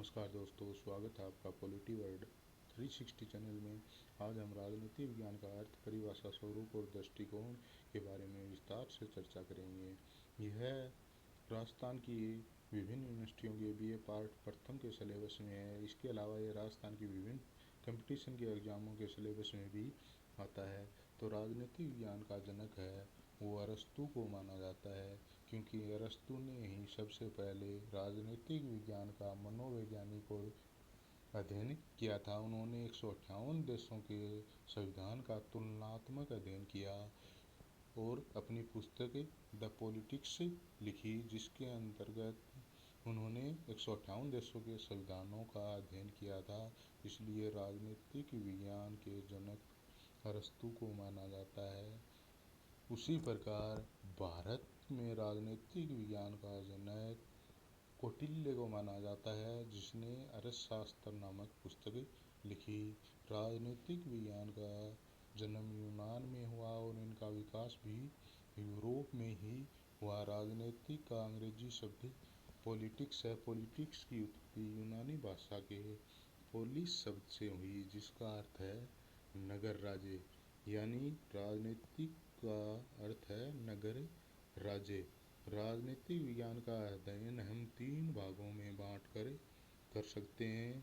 नमस्कार दोस्तों, स्वागत है आपका पॉलिटी वर्ड 360 चैनल में। आज हम राजनीति विज्ञान का अर्थ, परिभाषा, स्वरूप और दृष्टिकोण के बारे में विस्तार से चर्चा करेंगे। यह राजस्थान की विभिन्न यूनिवर्सिटियों के बीए पार्ट प्रथम के सिलेबस में है। इसके अलावा यह राजस्थान की विभिन्न कंपटीशन के एग्जामों के सिलेबस में भी आता है। तो राजनीति विज्ञान का जनक है वो अरस्तू को माना जाता है, क्योंकि अरस्तू ने ही सबसे पहले राजनीतिक विज्ञान का मनोवैज्ञानिक और अध्ययन किया था। उन्होंने 158 देशों के संविधान का तुलनात्मक अध्ययन किया और अपनी पुस्तक द पॉलिटिक्स लिखी, जिसके अंतर्गत उन्होंने 158 देशों के संविधानों का अध्ययन किया था। इसलिए राजनीतिक विज्ञान के जनक अरस्तू को माना जाता है। उसी प्रकार भारत में राजनीतिक विज्ञान का जनक कौटिल्य को माना जाता है, जिसने अर्थशास्त्र नामक पुस्तक लिखी। राजनीतिक विज्ञान का जन्म यूनान में हुआ और इनका विकास भी यूरोप में ही हुआ। राजनीतिक का अंग्रेजी शब्द पॉलिटिक्स है। पॉलिटिक्स की उत्पत्ति यूनानी भाषा के पोलिस शब्द से हुई, जिसका अर्थ है नगर राज्य, यानी राजनीतिक का अर्थ है नगर राज्य। राजनीतिक विज्ञान का अध्ययन हम 3 भागों में बांट कर सकते हैं: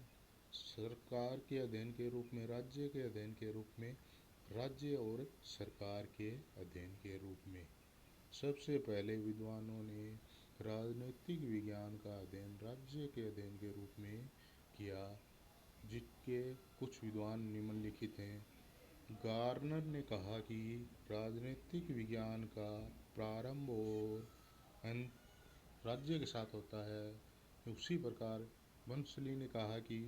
सरकार के अध्ययन के रूप में, राज्य के अध्ययन के रूप में, राज्य और सरकार के अध्ययन के रूप में। सबसे पहले विद्वानों ने राजनीतिक विज्ञान का अध्ययन राज्य के अध्ययन के रूप में किया, जिसके कुछ विद्वान निम्नलिखित हैं। गार्नर ने कहा कि राजनीतिक विज्ञान का प्रारंभ और अंत राज्य के साथ होता है। उसी प्रकार बंसली ने कहा कि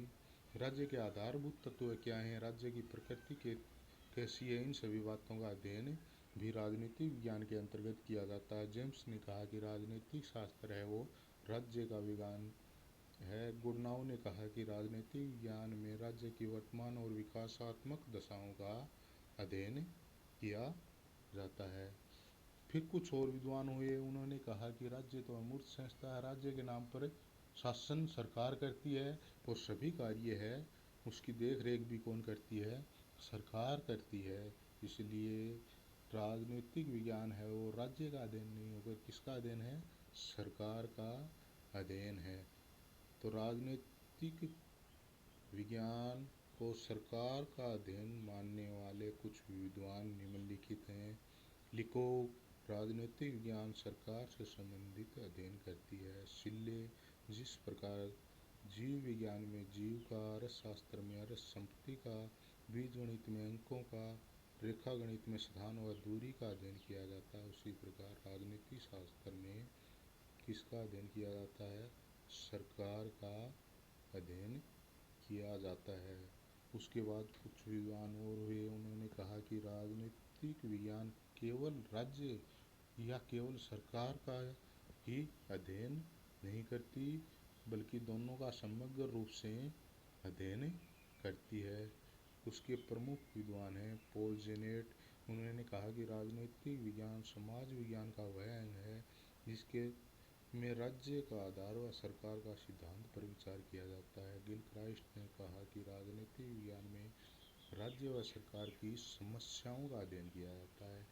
राज्य के आधारभूत तत्व क्या हैं, राज्य की प्रकृति कैसी है, इन सभी बातों का अध्ययन भी राजनीतिक विज्ञान के अंतर्गत किया जाता है। जेम्स ने कहा कि राजनीतिक शास्त्र है वो राज्य का विज्ञान है। गुरनाव ने कहा कि राजनीतिक विज्ञान में राज्य की वर्तमान और विकासात्मक दशाओं का अध्ययन किया जाता है। फिर कुछ और विद्वान हुए, उन्होंने कहा कि राज्य तो अमूर्त संस्था है, राज्य के नाम पर शासन सरकार करती है और सभी कार्य है उसकी देख रेख भी कौन करती है, सरकार करती है। इसलिए राजनीतिक विज्ञान है वो राज्य का अध्ययन नहीं होकर किसका अध्ययन है, सरकार का अध्ययन है। तो राजनीतिक विज्ञान को सरकार का अध्ययन मानने वाले कुछ विद्वान निम्नलिखित हैं। लिकोक राजनीतिक विज्ञान सरकार से संबंधित अध्ययन करती है। शिल्ले जिस प्रकार जीव विज्ञान में जीव का, अर्थशास्त्र में अर्थ संपत्ति का, बीजगणित में अंकों का, रेखा गणित में स्थान व दूरी का अध्ययन किया जाता है, उसी प्रकार राजनीतिक शास्त्र में किसका अध्ययन किया जाता है, सरकार का अध्ययन किया जाता है। उसके बाद कुछ विद्वान और हुए, उन्होंने कहा कि राजनीतिक विज्ञान केवल राज्य या केवल सरकार का ही अध्ययन नहीं करती, बल्कि दोनों का समग्र रूप से अध्ययन करती है। उसके प्रमुख विद्वान हैं पॉल जेनेट। उन्होंने कहा कि राजनीतिक विज्ञान समाज विज्ञान का वह अंग है जिसके में राज्य का आधार व सरकार का सिद्धांत पर विचार किया जाता है। गिलक्राइस्ट ने कहा कि राजनीतिक विज्ञान में राज्य व सरकार की समस्याओं का अध्ययन किया जाता है।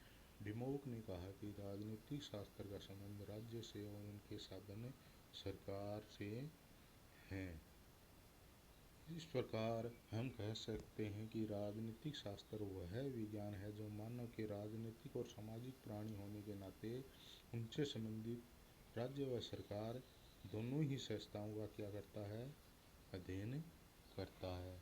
डिमोक ने कहा कि राजनीतिक शास्त्र का संबंध राज्य से और उनके साधन सरकार से हैं। इस प्रकार हम कह सकते हैं कि राजनीतिक शास्त्र वह विज्ञान है जो मानव के राजनीतिक और सामाजिक प्राणी होने के नाते उनसे संबंधित राज्य व सरकार दोनों ही संस्थाओं का क्या करता है, अध्ययन करता है।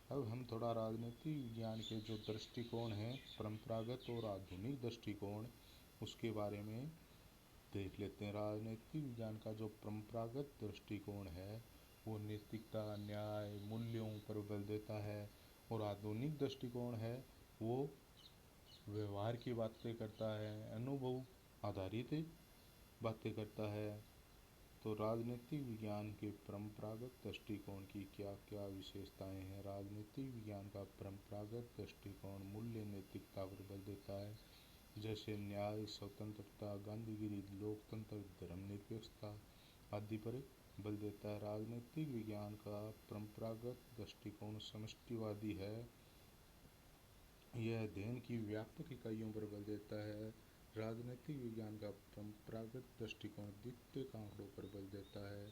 अब हम थोड़ा राजनीतिक विज्ञान के जो दृष्टिकोण हैं, परंपरागत और आधुनिक दृष्टिकोण, उसके बारे में देख लेते हैं। राजनीतिक विज्ञान का जो परंपरागत दृष्टिकोण है वो नैतिकता, न्याय, मूल्यों पर बल देता है, और आधुनिक दृष्टिकोण है वो व्यवहार की बातें करता है, अनुभव आधारित बातें करता है। तो राजनीतिक विज्ञान के परंपरागत दृष्टिकोण की क्या क्या विशेषताएं हैं। राजनीतिक विज्ञान का परंपरागत दृष्टिकोण मूल्य नैतिकता पर बल देता है, जैसे न्याय, स्वतंत्रता, गांधीगिरी, लोकतंत्र, धर्मनिरपेक्षता आदि पर बल देता है। राजनीतिक विज्ञान का परंपरागत दृष्टिकोण समष्टिवादी है। यह अध्ययन की व्यापक इकाइयों पर बल देता है। राजनीतिक विज्ञान का परंपरागत दृष्टिकोण द्वितीयक आंकड़ों पर बल देता है।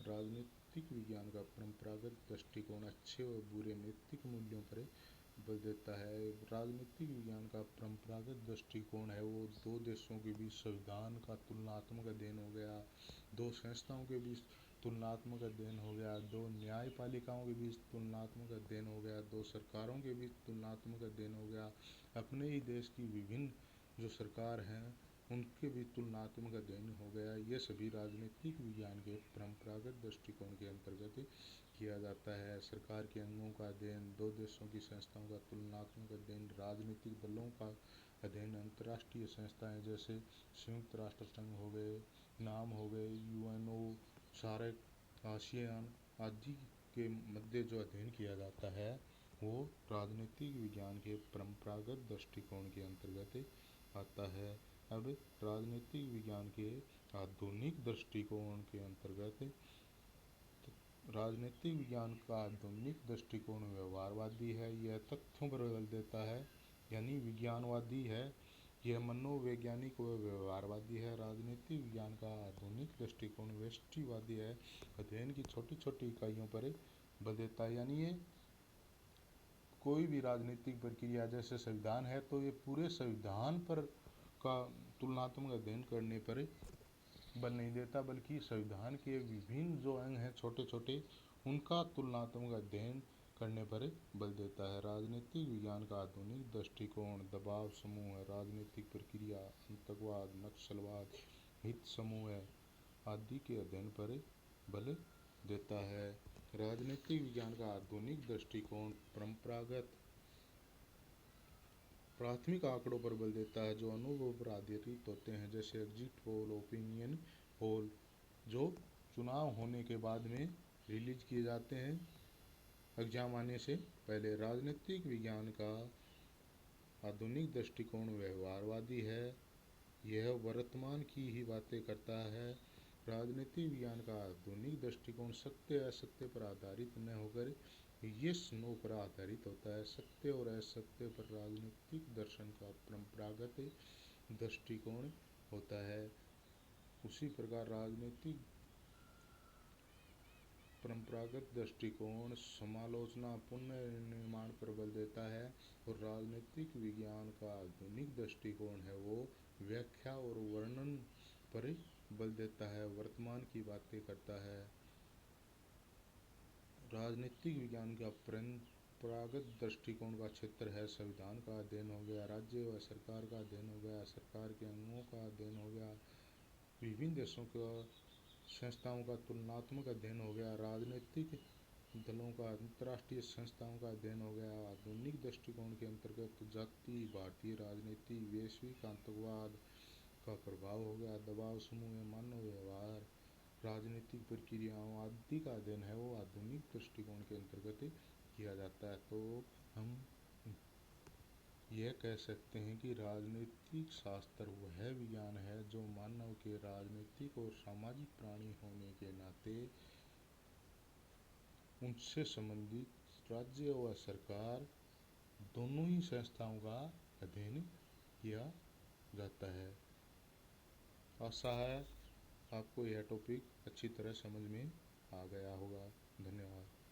राजनीतिक विज्ञान का परंपरागत दृष्टिकोण अच्छे व बुरे नैतिक मूल्यों पर बल देता है। राजनीतिक विज्ञान का परंपरागत दृष्टिकोण है वो दो देशों के बीच संविधान का तुलनात्मक अध्ययन हो गया, दो संस्थाओं के बीच तुलनात्मक अध्ययन हो गया, दो न्यायपालिकाओं के बीच तुलनात्मक अध्ययन हो गया, दो सरकारों के बीच तुलनात्मक अध्ययन हो गया, अपने ही देश की विभिन्न जो सरकार हैं उनके बीच तुलनात्मक अध्ययन हो गया। ये सभी राजनीतिक विज्ञान के परंपरागत दृष्टिकोण के अंतर्गत किया जाता है। सरकार के अंगों का अध्ययन, दो देशों की संस्थाओं का तुलनात्मक अध्ययन, राजनीतिक दलों का अध्ययन, अंतर्राष्ट्रीय संस्थाएं जैसे संयुक्त राष्ट्र संघ हो गए, नाम हो गए, यूएनओ, सार्क, आसियान आदि के मध्य जो अध्ययन किया जाता है वो राजनीतिक विज्ञान के परंपरागत दृष्टिकोण के अंतर्गत आता है। अब राजनीतिक विज्ञान के आधुनिक दृष्टिकोण के अंतर्गत राजनीतिक विज्ञान का आधुनिक दृष्टिकोण व्यवहारवादी है। यह तथ्यों पर बल देता है, यानी विज्ञानवादी है। यह मनोवैज्ञानिक व व्यवहारवादी है। राजनीतिक विज्ञान का आधुनिक दृष्टिकोण व्यष्टिवादी है, अध्ययन की छोटी छोटी इकाइयों पर बल देता है। यानी ये कोई भी राजनीतिक प्रक्रिया जैसे संविधान है तो ये पूरे संविधान पर का तुलनात्मक अध्ययन करने पर बल नहीं देता, बल्कि संविधान के विभिन्न जो अंग हैं छोटे छोटे उनका तुलनात्मक अध्ययन करने पर बल देता है। राजनीतिक विज्ञान का आधुनिक दृष्टिकोण दबाव समूह, राजनीतिक प्रक्रिया, आतंकवाद, नक्सलवाद, हित समूह आदि के अध्ययन पर बल देता है। राजनीतिक विज्ञान का आधुनिक दृष्टिकोण परंपरागत प्राथमिक आंकड़ों पर बल देता है जो अनुभव पर आधारित होते हैं, जैसे एग्जिट पोल, ओपिनियन पोल, जो चुनाव होने के बाद में रिलीज किए जाते हैं एग्जाम आने से पहले। राजनीतिक विज्ञान का आधुनिक दृष्टिकोण व्यवहारवादी है। यह वर्तमान की ही बातें करता है। राजनीतिक विज्ञान का आधुनिक दृष्टिकोण सत्य असत्य पर आधारित न होकर यस नो पर आधारित होता है। सत्य और असत्य पर राजनीतिक दर्शन का परंपरागत दृष्टिकोण होता है। उसी प्रकार राजनीतिक परंपरागत दृष्टिकोण समालोचना पुनर्निर्माण पर बल देता है और राजनीतिक विज्ञान का आधुनिक दृष्टिकोण है वो व्याख्या और वर्णन पर बल देता है, वर्तमान की बातें करता है। राजनीतिक विज्ञान का परंपरागत दृष्टिकोण का क्षेत्र है संविधान का अध्ययन हो गया, राज्य व सरकार का अध्ययन हो गया, सरकार के अंगों का अध्ययन हो गया, विभिन्न देशों का संस्थाओं का तुलनात्मक अध्ययन हो गया, राजनीतिक दलों का अंतर्राष्ट्रीय संस्थाओं का अध्ययन हो गया। आधुनिक दृष्टिकोण के अंतर्गत जाति, भारतीय राजनीति, वैश्विक आतंकवाद का प्रभाव हो गया, दबाव समूह, मानव व्यवहार, राजनीतिक प्रक्रियाओं आदि का अध्ययन है वो आधुनिक दृष्टिकोण के अंतर्गत किया जाता है। तो हम यह कह सकते हैं कि राजनीतिक शास्त्र वह विज्ञान है जो मानव के राजनीतिक और सामाजिक प्राणी होने के नाते उनसे संबंधित राज्य व सरकार दोनों ही संस्थाओं का अध्ययन किया जाता है। आशा है आपको यह टॉपिक अच्छी तरह समझ में आ गया होगा।